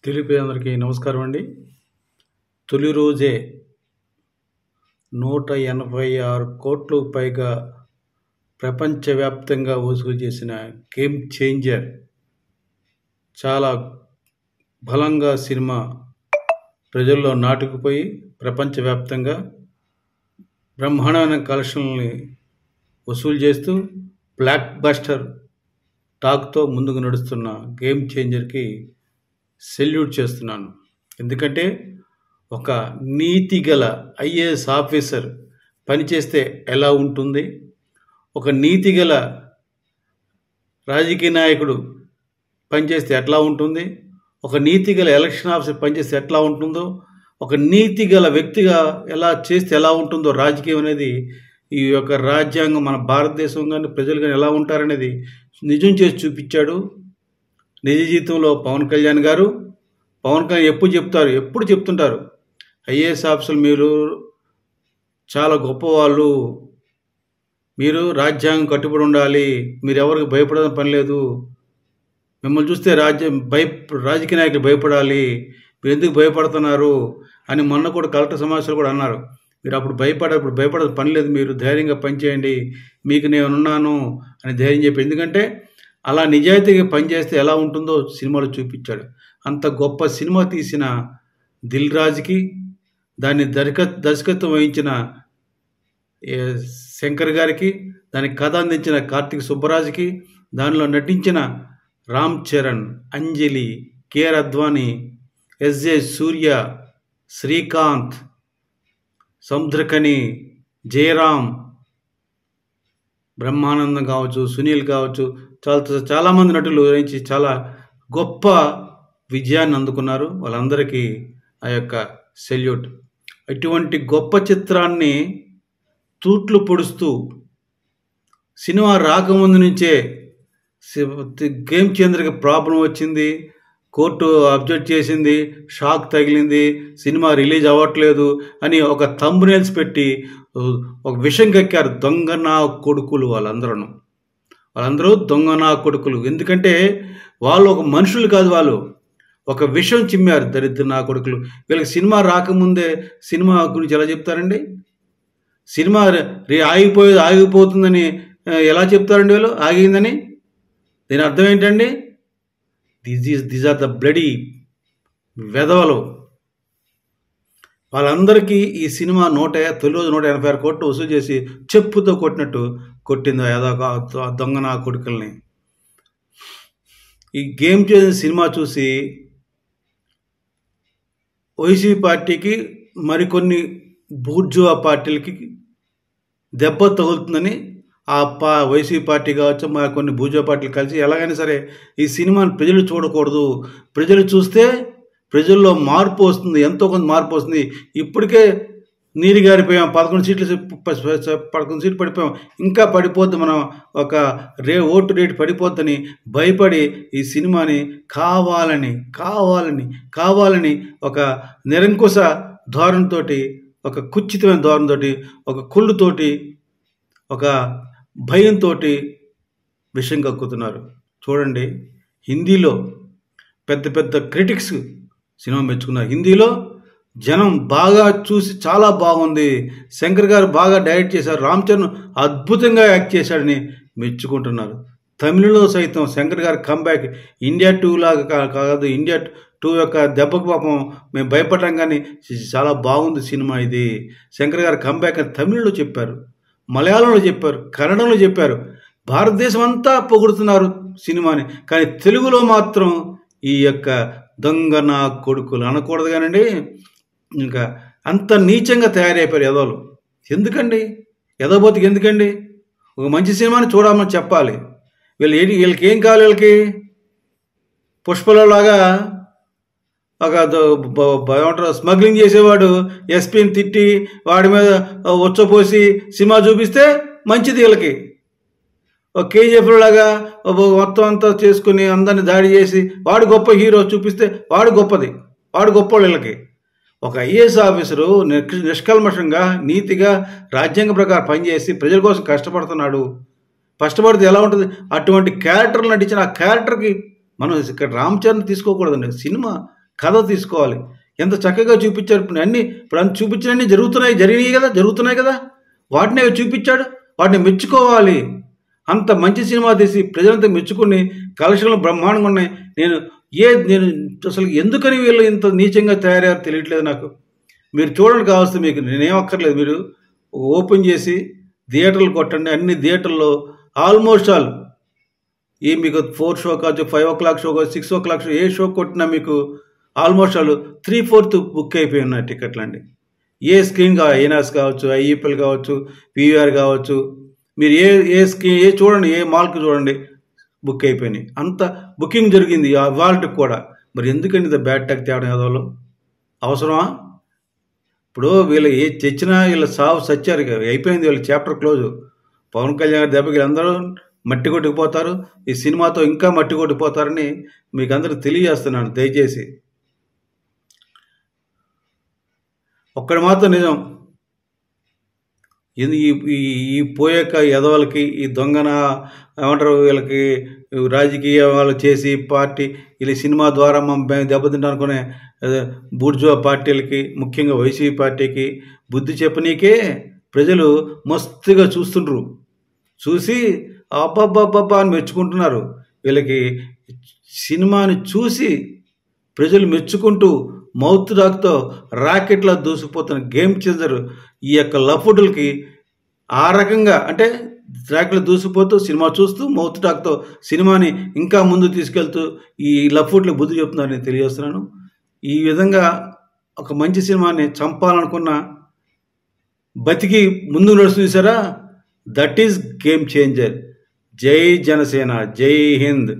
తెలుగు అందరికీ నమస్కారం అండి. తొలి రోజే 186 కోట్లకు పైగా ప్రపంచవ్యాప్తంగా వసూలు చేసిన గేమ్ చేంజర్ చాలా బలంగా సినిమా ప్రజల్లో నాటుకుపోయి ప్రపంచవ్యాప్తంగా బ్రహ్మాండమైన కలెక్షన్లని వసూలు చేస్తూ బ్లాక్ బస్టర్ టాక్తో ముందుకు నడుస్తున్న గేమ్ చేంజర్కి సెల్యూట్ చేస్తున్నాను. ఎందుకంటే ఒక నీతి గల ఐఏఎస్ ఆఫీసర్ పనిచేస్తే ఎలా ఉంటుంది, ఒక నీతి గల రాజకీయ నాయకుడు పనిచేస్తే ఎట్లా ఉంటుంది, ఒక నీతి గల ఎలక్షన్ ఆఫీసర్ పనిచేస్తే ఎట్లా ఉంటుందో, ఒక నీతి గల వ్యక్తిగా ఎలా చేస్తే ఎలా ఉంటుందో రాజకీయం అనేది, ఈ యొక్క రాజ్యాంగం మన భారతదేశం కానీ ప్రజలు కానీ ఎలా ఉంటారనేది నిజం చేసి చూపించాడు నిజ జీవితంలో పవన్ కళ్యాణ్ గారు. పవన్ కళ్యాణ్ ఎప్పుడు చెప్తుంటారు ఐఏఎస్ ఆఫీసర్లు మీరు చాలా గొప్పవాళ్ళు, మీరు రాజ్యాంగం కట్టుబడి ఉండాలి, మీరు ఎవరికి భయపడడం పని లేదు, మిమ్మల్ని చూస్తే రాజకీయ నాయకులు భయపడాలి, మీరు ఎందుకు భయపడుతున్నారు అని మొన్న కూడా కలెక్టర్ సమావేశాలు కూడా అన్నారు. మీరు అప్పుడు భయపడదు పని లేదు, మీరు ధైర్యంగా పనిచేయండి, మీకు నేనున్నాను అని ధైర్యం చెప్పి, ఎందుకంటే అలా నిజాయితీగా పనిచేస్తే ఎలా ఉంటుందో సినిమాలో చూపించాడు. అంత గొప్ప సినిమా తీసిన దిల్ రాజుకి, దాన్ని దర్శకత్వం వహించిన శంకర్ గారికి, దానికి కథ అందించిన కార్తిక్ సుబ్బరాజుకి, దానిలో నటించిన రామ్ చరణ్, అంజలి, కేఆర్ అద్వానీ, ఎస్జే సూర్య, శ్రీకాంత్, సముద్రకని, జయరామ్, బ్రహ్మానందం కావచ్చు, సునీల్ కావచ్చు, చాలామంది నటులు నుంచి చాలా గొప్ప విజయాన్ని అందుకున్నారు. వాళ్ళందరికీ ఆ యొక్క సెల్యూట్. ఇటువంటి గొప్ప చిత్రాన్ని తూట్లు పొడుస్తూ సినిమా రాకముందు నుంచే గేమ్ చేంజర్కి ప్రాబ్లం వచ్చింది, కోర్టు అబ్జెక్ట్ చేసింది, షాక్ తగిలింది, సినిమా రిలీజ్ అవ్వట్లేదు అని ఒక థంబ్నెయిల్స్ పెట్టి ఒక విషం కక్కారు. దొంగ నా కొడుకులు వాళ్ళందరూ దొంగ నా కొడుకులు. ఎందుకంటే వాళ్ళు ఒక మనుషులు కాదు, వాళ్ళు ఒక విషం చిమ్మారు. దరిద్ర నా కొడుకులు. వీళ్ళకి సినిమా రాకముందే సినిమా గురించి ఎలా చెప్తారండి? సినిమా ఆగిపోతుందని ఎలా చెప్తారండి వీళ్ళు? ఆగిందని దీని అర్థం ఏంటండి? దీస్ ఆర్ ద బ్లడీ వెధవలు. వాళ్ళందరికీ ఈ సినిమా తొలి రోజు 186 కోట్లు వసూలు చేసి చెప్పుతో కొట్టినట్టు కొట్టింది ఏదో దొంగ నా కొడుకుల్ని. ఈ గేమ్ చేంజర్ సినిమా చూసి వైసీపీ పార్టీకి, మరికొన్ని బూర్జువా పార్టీలకి దెబ్బ తగులుతుందని వైసీపీ పార్టీ కావచ్చు, మరి కొన్ని బూర్జువా పార్టీలు కలిసి ఎలాగైనా సరే ఈ సినిమాని ప్రజలు చూడకూడదు, ప్రజలు చూస్తే ప్రజల్లో మార్పు వస్తుంది, ఎంతో కొంత మార్పు వస్తుంది, ఇప్పటికే నీరు గారిపోయాం, 11 సీట్లు పడిపోయాం, ఇంకా పడిపోద్ది, మనం ఒక ఓటు రేటు పడిపోద్దని భయపడి ఈ సినిమాని కావాలని ఒక నిరంకుశ ధోరణితో, ఒక కుచితమైన ధోరణితోటి, ఒక కుళ్ళుతోటి, ఒక భయంతో విషం కక్కుతున్నారు. చూడండి, హిందీలో పెద్ద క్రిటిక్స్ సినిమా మెచ్చుకున్నారు. హిందీలో జనం బాగా చూసి చాలా బాగుంది, శంకర్ గారు బాగా డైరెక్ట్ చేశారు, రామ్ చరణ్ అద్భుతంగా యాక్ట్ చేశాడని మెచ్చుకుంటున్నారు. తమిళలో సైతం శంకర్ గారి కంబ్యాక్ ఇండియా 2 లాగా కాదు, ఇండియా 2 యొక్క దెబ్బకు పాపం మేము భయపడ్డాం, కానీ చాలా బాగుంది సినిమా ఇది, శంకర్ గారి కంబ్యాక్ అని తమిళ్లో చెప్పారు, మలయాళంలో చెప్పారు, కన్నడంలో చెప్పారు. భారతదేశం అంతా పొగుడుతున్నారు సినిమాని, కానీ తెలుగులో మాత్రం ఈ యొక్క దొంగ నా కొడుకులు అనకూడదు కానండి, ఇంకా అంత నీచంగా తయారైపోయారు ఎదవలు. ఎందుకండి ఎదవబోతుకి? ఎందుకండి? ఒక మంచి సినిమాని చూడమని చెప్పాలి. వీళ్ళకి ఏం కావాలి? వీళ్ళకి పుష్పలలాగా ఏమంటారు, స్మగ్లింగ్ చేసేవాడు ఎస్పీని తిట్టి వాడి మీద వచ్చపోసి సినిమా చూపిస్తే మంచిది. వీళ్ళకి ఒక కేజీఎఫ్ లాగా మొత్తం అంతా చేసుకుని అందరిని దాడి చేసి వాడు గొప్ప హీరో చూపిస్తే వాడు గొప్ప వీళ్ళకి. ఒక ఐఏఎస్ ఆఫీసరు నిష్కల్మషంగా, నీతిగా, రాజ్యాంగ ప్రకారం పనిచేసి ప్రజల కోసం కష్టపడితే ఎలా ఉంటుంది? అటువంటి క్యారెక్టర్లు నటించిన ఆ క్యారెక్టర్కి మనం ఇక్కడ రామ్ చరణ్ తీసుకోకూడదండి. సినిమా కథ తీసుకోవాలి. ఎంత చక్కగా చూపించారు. ఇప్పుడు అంత చూపించినన్ని జరుగుతున్నాయి కదా. వాటినే చూపించాడు. వాటిని మెచ్చుకోవాలి. అంత మంచి సినిమా తీసి ప్రజలంతా మెచ్చుకుని కలెక్షన్లు బ్రహ్మాండంగా ఉన్నాయి. నేను అసలు ఎందుకని వీళ్ళు ఇంత నీచంగా తయారయ్యారో తెలియట్లేదు నాకు. మీరు చూడండి, కావస్తే మీకు నేనేం అక్కర్లేదు. మీరు ఓపెన్ చేసి థియేటర్లు కొట్టండి. అన్ని థియేటర్లో ఆల్మోస్ట్ ఆల్ మీకు 4 షో కావచ్చు, 5 o'clock షో కావచ్చు, 6 o'clock షో, ఏ షో కొట్టినా మీకు ఆల్మోస్ట్ ఆల్ 3/4 బుక్ అయిపోయి ఉన్నాయి టికెట్లు అండి. ఏ స్క్రీన్ ఐనాక్స్ కావచ్చు, ఐఈపీఎల్ కావచ్చు, పీవీఆర్ కావచ్చు, మీరు ఏ చూడండి, ఏ మాల్కి చూడండి బుక్ అయిపోయినాయి. అంత బుకింగ్ జరిగింది వాళ్ళకి కూడా. మరి ఎందుకండి ఇంత బ్యాడ్ టాక్ తేవడం ఏదో అవసరమా? ఇప్పుడు వీళ్ళు ఏ తెచ్చినా వీళ్ళు సావు సచ్చారు, అయిపోయింది. వీళ్ళ చాప్టర్ క్లోజ్. పవన్ కళ్యాణ్ దెబ్బకి అందరూ మట్టి కొట్టుకుపోతారు. ఈ సినిమాతో ఇంకా మట్టి కొట్టుకుపోతారని మీకు అందరికి తెలియజేస్తున్నాను. దయచేసి ఒక్కడి మాత్రం నిజం, ఈ పోయాక ఎదవలకి, ఈ దొంగన ఏమంటారు, వీళ్ళకి రాజకీయ వాళ్ళు చేసి పార్టీ వీళ్ళ సినిమా ద్వారా మేము దెబ్బతింటాం అనుకునే బూర్జువా పార్టీలకి, ముఖ్యంగా వైసీపీ పార్టీకి బుద్ధి చెప్పనీకే ప్రజలు మస్తుగా చూస్తుండ్రు. చూసి అబ్బబ్బబ్బబ్బా అని మెచ్చుకుంటున్నారు. వీళ్ళకి సినిమాని చూసి ప్రజలు మెచ్చుకుంటూ మౌత్ టాక్తో రాకెట్లా దూసిపోతున్న గేమ్ చేంజర్ ఈ యొక్క లఫుడులకి ఆ రకంగా, అంటే ట్రాక్లో దూసిపోతూ సినిమా చూస్తూ మౌత్ టాక్తో సినిమాని ఇంకా ముందు తీసుకెళ్తూ ఈ లఫుడ్లు బుద్ధి చెప్తున్నారని తెలియజేస్తున్నాను. ఈ విధంగా ఒక మంచి సినిమాని చంపాలనుకున్న బతికి ముందు నడుస్తుంది చూసారా, దట్ ఈస్ గేమ్ చేంజర్. జై జనసేన, జై హింద్.